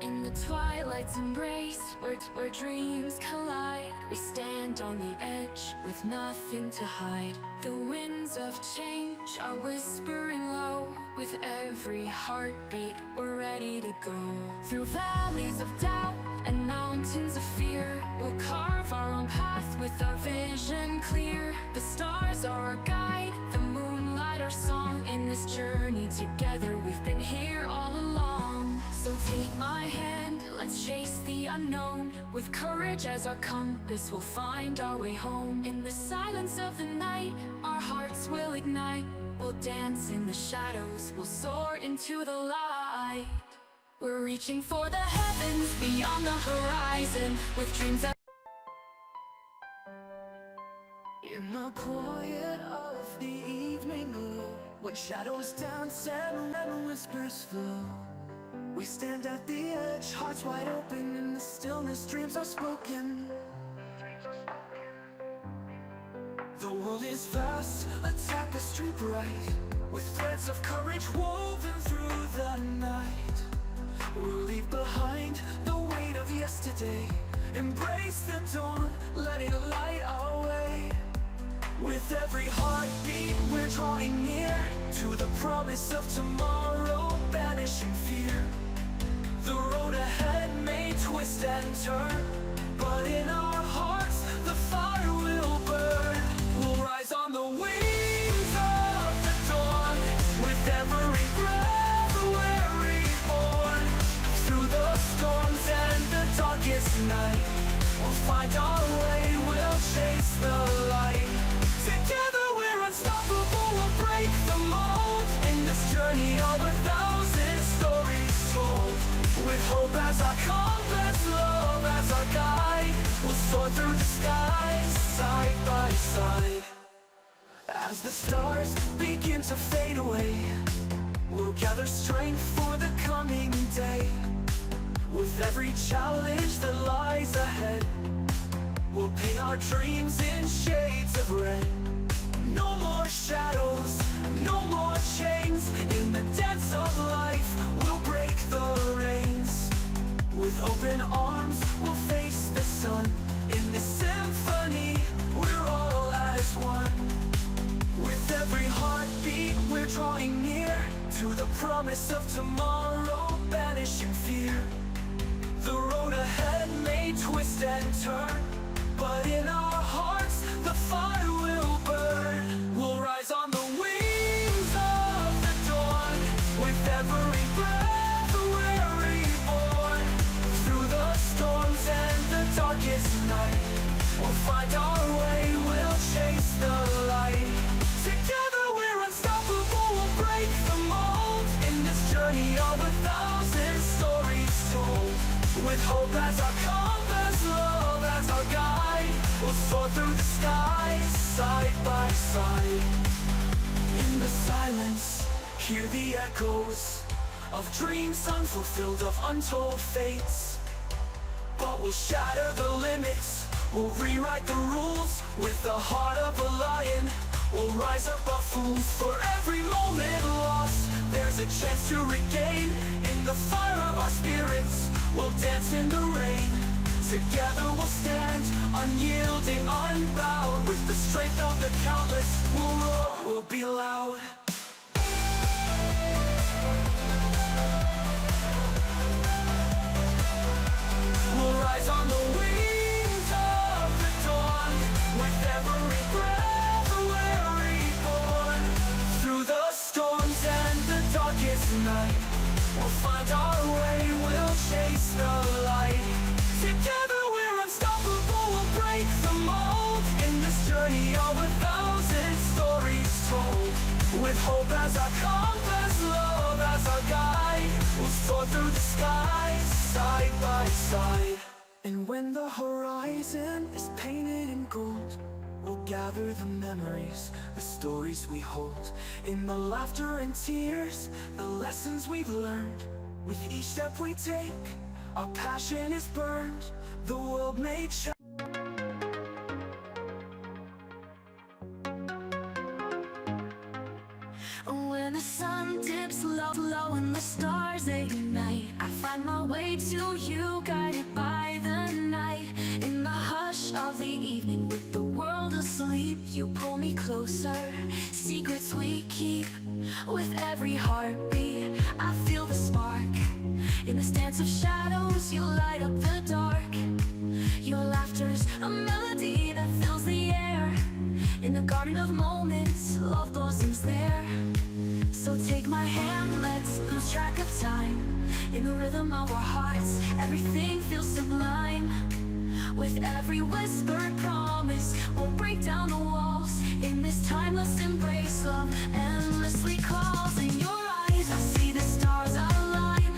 In the twilight's embrace, where dreams collide, we stand on the edge with nothing to hide. The winds of change are whispering low. With every heartbeat, we're ready to go. Through valleys of doubt and mountains of fear, we'll carve our own path with our vision clear. The stars are our guide, the moonlight our song. In this journey together, we've been here all along. So take my hand, let's chase the unknown. With courage as our compass, we'll find our way home. In the silence of the night, our hearts will ignite. We'll dance in the shadows, we'll soar into the light. We're reaching for the heavens beyond the horizon, with dreams that in the quiet of the evening glow, when shadows dance and whispers flow, we stand at the edge, hearts wide open. In the stillness, dreams are spoken. The world is vast, a tapestry bright, with threads of courage woven through the night. We'll leave behind the weight of yesterday, embrace the dawn, let it light our way. With every heartbeat, we're drawing near to the promise of tomorrow, banishing fear. The road ahead may twist and turn, but in our hearts, the fire will burn. We'll rise on the wings of the dawn, with every breath we're reborn. Through the storms and the darkest night, we'll find our way, we'll chase the light. Together we're unstoppable, we'll break the mold. In this journey of 1,000 stories told, with hope as our compass, love as our guide, we'll soar through the skies, side by side. As the stars begin to fade away, we'll gather strength for the coming day. With every challenge that lies ahead, we'll paint our dreams in shades of red. No more shadows, no more chains. In the dance of life, we'll break the reins. With open arms, we'll face the sun. In this symphony, we're all as one. With every heartbeat, we're drawing near to the promise of tomorrow, banishing fear. The road ahead may twist and turn, but in our hearts, the fire will burn. We'll rise on the wings of the dawn, with every breath we're reborn. Through the storms and the darkest night, we'll find our way, we'll chase the light. Together we're unstoppable, we'll break the mold. In this journey of 1,000 stories told, with hope as our compass, love as our guide, we'll soar through the skies, side by side. In the silence, hear the echoes of dreams unfulfilled, of untold fates. But we'll shatter the limits, we'll rewrite the rules. With the heart of a lion, we'll rise above fools. For every moment lost, there's a chance to regain. In the fire of our spirits, we'll dance in the rain. Together we'll stand, unyielding, unbound. With the strength of the countless, we'll roar, we'll be loud. We'll rise on the wings of the dawn, with every breath we're reborn. Through the storms and the darkest night, we'll find our way, we'll chase the light. Together we're unstoppable, we'll break the mold. In this journey of 1,000 stories told, with hope as our compass, love as our guide, we'll soar through the skies, side by side. And when the horizon is painted in gold, we'll gather the memories, the stories we hold. In the laughter and tears, the lessons we've learned. With each step we take, our passion is burned. The world may change. when the sun dips low and the stars stars ignite. I find my way to you, guided by the night. In the hush of the evening, with the world asleep, you pull me closer, secrets we keep. With every heartbeat, I feel the spark. In this dance of shadows, you light up the dark. Your laughter's a melody that fills the air. In the garden of moments, love blossoms there. So take my hand, let's lose track of time. In the rhythm of our hearts, everything feels sublime. With every whispered promise, we'll break down the walls. In this timeless embrace, love endlessly calls. In your eyes, I see the stars align.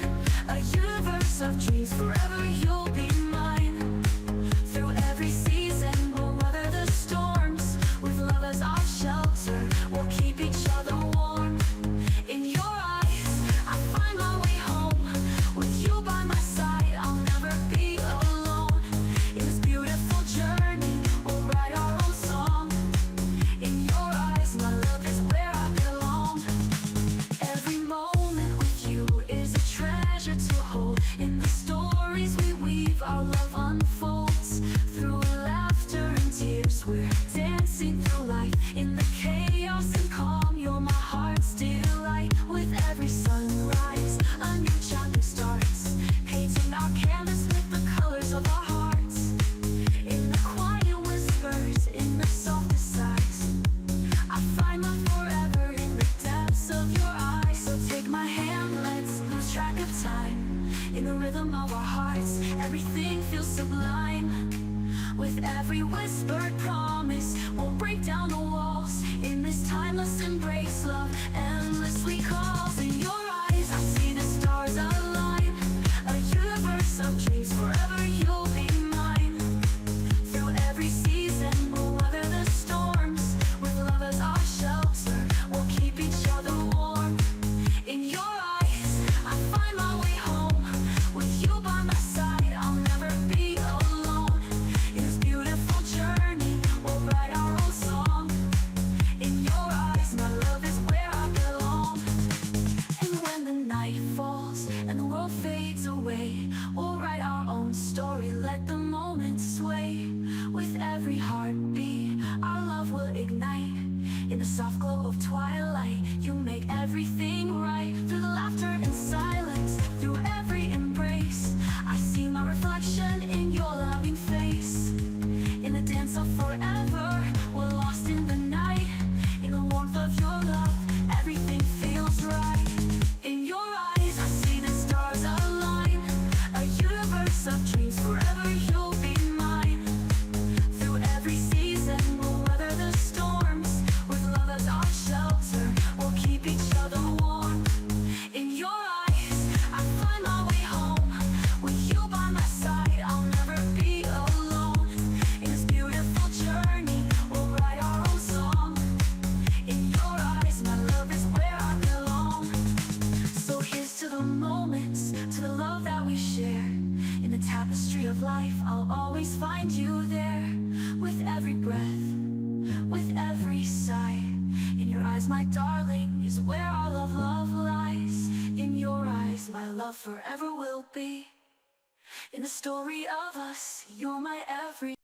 A universe of dreams, forever you'll be mine. Through every season, we'll weather the storms. With love as our shelter, we'll keep each other warm. In your eyes, I find my way home. With you by my side, I'll never be alone. In this beautiful journey, we'll write our own song. In your eyes, my love is where I belong. Every moment with you is a treasure to hold. In the stories we weave, our love unfolds. Through laughter and tears, we're dancing through life. In the chaos and calm, you're my heart's delight. With every sunrise, a new chapter starts, painting our canvas with the colors of our hearts. In the quiet whispers, in the softest sighs, I find love forever in the depths of your eyes. So take my hand, let's lose track of time. In the rhythm of our hearts, everything feels sublime. With every whispered promise, we'll break down the walls. In this timeless embrace, love endlessly calls. In your eyes, I see the stars align. A universe of dreams, forever you'll be mine. Through every season, we'll weather the storms. With love as our shelter, we'll keep each other warm. In your eyes, I find my way home. With you by my side, I'll never be alone. In this beautiful journey, we'll write our own song. In your eyes, my love is where I belong. And when the night falls and the world fades away, we'll write our own story, let the moments sway. With every heartbeat, our love will ignite. In the soft glow of twilight, you make everything right. Through the laughter and silence, through every embrace, I see my reflection in your loving face. In the dance of forever, we're lost in the night. In the warmth of your love, everything feels right. In your eyes, I see the stars align. A universe of dreams, forever you'll be mine. Through every season, we'll weather the storms. With love as our shelter, we'll keep each other warm. In your eyes, I find my way home. With you by my side, I'll never be alone. In this beautiful journey, we'll write our own song. In your eyes, my love is where I belong. So here's to the moments, to the love that we share. In the tapestry of life, I'll always find you there. With every breath, with every sigh. In your eyes, my darling, is where our love lies. In your eyes, my love forever will be. In the story of us, you're my every.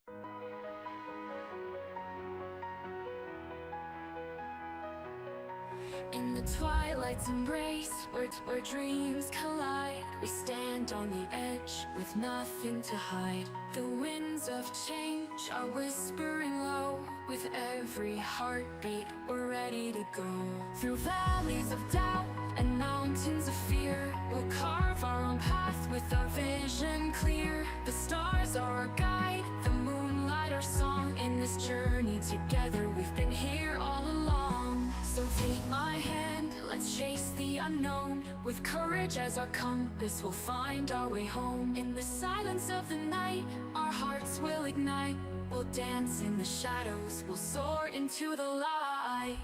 In the twilight's embrace, where dreams collide, we stand on the edge with nothing to hide. The winds of change are whispering low. With every heartbeat, we're ready to go. Through valleys of doubt and mountains of fear, we'll carve our own path with our vision clear. The stars are our guide, the moonlight our song. In this journey together, we've been here all along. So take my hand, let's chase the unknown. With courage as our compass, we'll find our way home. In the silence of the night, our hearts will ignite. We'll dance in the shadows, we'll soar into the light.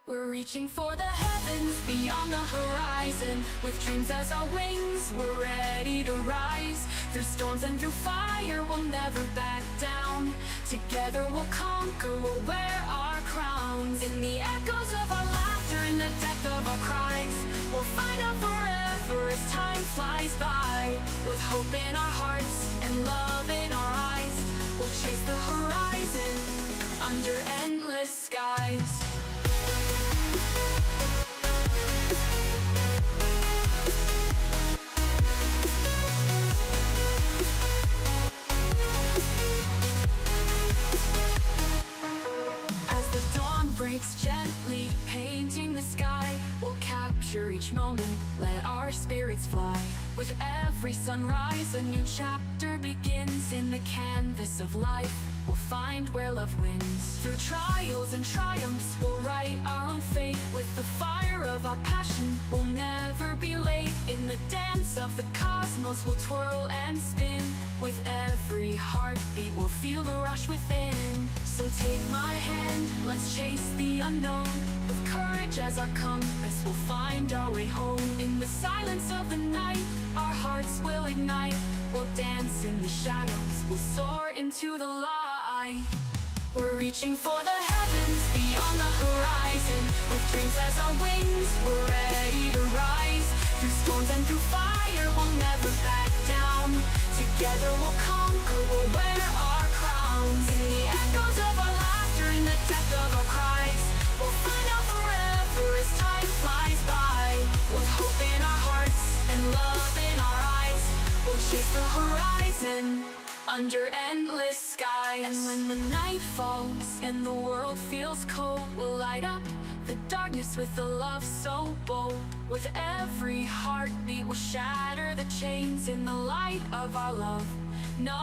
We're reaching for the heavens beyond the horizon. With dreams as our wings, we're ready to rise. Through storms and through fire, we'll never back down. Together we'll conquer, we'll wear our crowns. In the echoes of our laughter, in the depth of our cries, we'll find out forever as flies by. With hope in our hearts and love in our eyes, we'll chase the horizon under endless skies. As the dawn breaks gently, painting the sky, we'll capture each moment, let our spirits fly. With every sunrise, a new chapter begins. In the canvas of life, we'll find where love wins. Through trials and triumphs, we'll write our own fate. With the fire of our passion, we'll never be late. In the dance of the cosmos, we'll twirl and spin. With every heartbeat, we'll feel the rush within. So take my hand, let's chase the unknown. With courage as our compass, we'll find our way home. In the silence of the night, our hearts will ignite. We'll dance in the shadows, we'll soar into the light. We're reaching for the heavens, beyond the horizon. With dreams as our wings, we're ready to rise. Through storms and through fire, we'll never back down. Together we'll conquer, we'll wear our crowns. In the echoes of our laughter, in the depth of our cries, we'll find out forever as time flies by. With hope in our hearts and love in our eyes, we'll chase the horizon under endless skies. And when the night falls and the world feels cold, we'll light up the darkness with a love so bold. With every heartbeat, we'll shatter the chains in the light of our love. No